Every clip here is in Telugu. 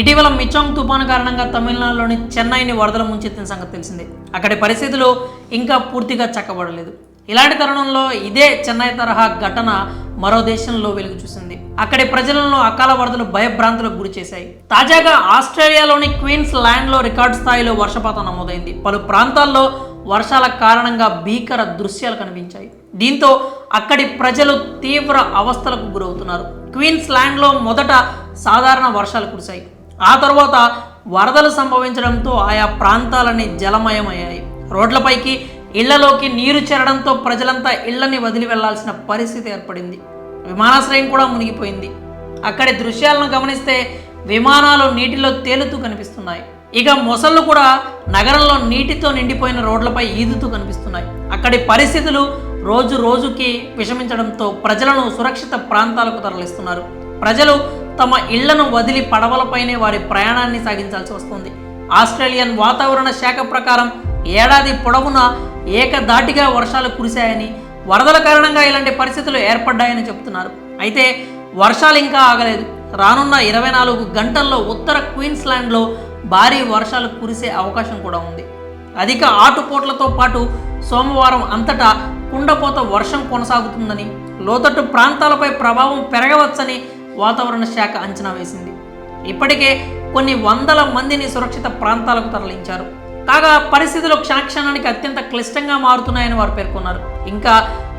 ఇటీవల మిచాంగ్ తుఫాను కారణంగా తమిళనాడులోని చెన్నైని వరదల ముంచెత్తిన సంగతి తెలిసిందే. అక్కడి పరిస్థితులు ఇంకా పూర్తిగా చక్కబడలేదు. ఇలాంటి తరుణంలో ఇదే చెన్నై తరహా ఘటన మరో దేశంలో వెలుగు చూసింది. అక్కడి ప్రజలను అకాల వరదలు భయభ్రాంతులకు గురి చేశాయి. తాజాగా ఆస్ట్రేలియాలోని క్వీన్స్ ల్యాండ్లో రికార్డు స్థాయిలో వర్షపాతం నమోదైంది. పలు ప్రాంతాల్లో వర్షాల కారణంగా భీకర దృశ్యాలు కనిపించాయి. దీంతో అక్కడి ప్రజలు తీవ్ర అవస్థలకు గురవుతున్నారు. క్వీన్స్ ల్యాండ్లో మొదట సాధారణ వర్షాలు కురిశాయి. ఆ తర్వాత వరదలు సంభవించడంతో ఆయా ప్రాంతాలని జలమయమయ్యాయి. రోడ్లపైకి ఇళ్లలోకి నీరు చేరడంతో ప్రజలంతా ఇళ్లని వదిలి వెళ్లాల్సిన పరిస్థితి ఏర్పడింది. విమానాశ్రయం కూడా మునిగిపోయింది. అక్కడి దృశ్యాలను గమనిస్తే విమానాలు నీటిలో తేలుతూ కనిపిస్తున్నాయి. ఇక మొసళ్ళు కూడా నగరంలో నీటితో నిండిపోయిన రోడ్లపై ఈదుతూ కనిపిస్తున్నాయి. అక్కడి పరిస్థితులు రోజు రోజుకి విషమించడంతో ప్రజలను సురక్షిత ప్రాంతాలకు తరలిస్తున్నారు. ప్రజలు తమ ఇళ్లను వదిలి పడవలపైనే వారి ప్రయాణాన్ని సాగించాల్సి వస్తుంది. ఆస్ట్రేలియన్ వాతావరణ శాఖ ప్రకారం ఏడాది పొడవునా ఏకధాటిగా వర్షాలు కురిశాయని, వరదల కారణంగా ఇలాంటి పరిస్థితులు ఏర్పడ్డాయని చెబుతున్నారు. అయితే వర్షాలు ఇంకా ఆగలేదు. రానున్న 24 గంటల్లో ఉత్తర క్వీన్స్లాండ్లో భారీ వర్షాలు కురిసే అవకాశం కూడా ఉంది. అధిక ఆటుపోట్లతో పాటు సోమవారం అంతటా కుండపోత వర్షం కొనసాగుతుందని, లోతట్టు ప్రాంతాలపై ప్రభావం పెరగవచ్చని వాతావరణ శాఖ అంచనా వేసింది. ఇప్పటికే కొన్ని వందల మందిని సురక్షిత ప్రాంతాలకు తరలించారు. కాగా పరిస్థితులు క్షణక్షణానికి అత్యంత క్లిష్టంగా మారుతున్నాయని వారు పేర్కొన్నారు. ఇంకా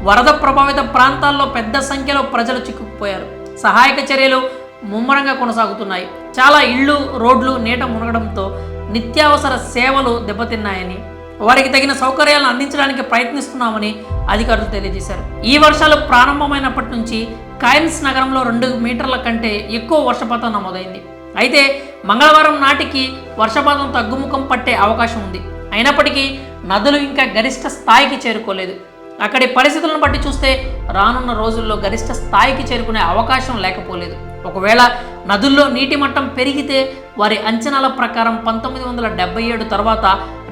వరద ప్రభావిత ప్రాంతాల్లో పెద్ద సంఖ్యలో ప్రజలు చిక్కుకుపోయారు. సహాయక చర్యలు ముమ్మరంగా కొనసాగుతున్నాయి. చాలా ఇళ్ళు, రోడ్లు నీట మునగడంతో నిత్యావసర సేవలు దెబ్బతిన్నాయని, వారికి తగిన సౌకర్యాలను అందించడానికి ప్రయత్నిస్తున్నామని అధికారులు తెలియజేశారు. ఈ వర్షాలు ప్రారంభమైనప్పటి నుంచి కైన్స్ నగరంలో 2 మీటర్ల కంటే ఎక్కువ వర్షపాతం నమోదైంది. అయితే మంగళవారం నాటికి వర్షపాతం తగ్గుముఖం పట్టే అవకాశం ఉంది. అయినప్పటికీ నదులు ఇంకా గరిష్ట స్థాయికి చేరుకోలేదు. అక్కడి పరిస్థితులను బట్టి చూస్తే రానున్న రోజుల్లో గరిష్ట స్థాయికి చేరుకునే అవకాశం లేకపోలేదు. ఒకవేళ నదుల్లో నీటి మట్టం పెరిగితే వారి అంచనాల ప్రకారం 1977 తర్వాత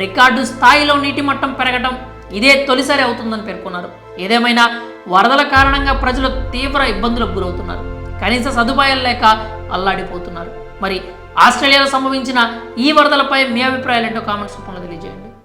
రికార్డు స్థాయిలో నీటి మట్టం పెరగడం ఇదే తొలిసారి అవుతుందని పేర్కొన్నారు. ఏదేమైనా వరదల కారణంగా ప్రజలు తీవ్ర ఇబ్బందులకు గురవుతున్నారు. కనీస సదుపాయాలు లేక అల్లాడిపోతున్నారు. మరి ఆస్ట్రేలియాలో సంభవించిన ఈ వరదలపై మీ అభిప్రాయాలు ఏంటో కామెంట్స్ రూపంలో తెలియజేయండి.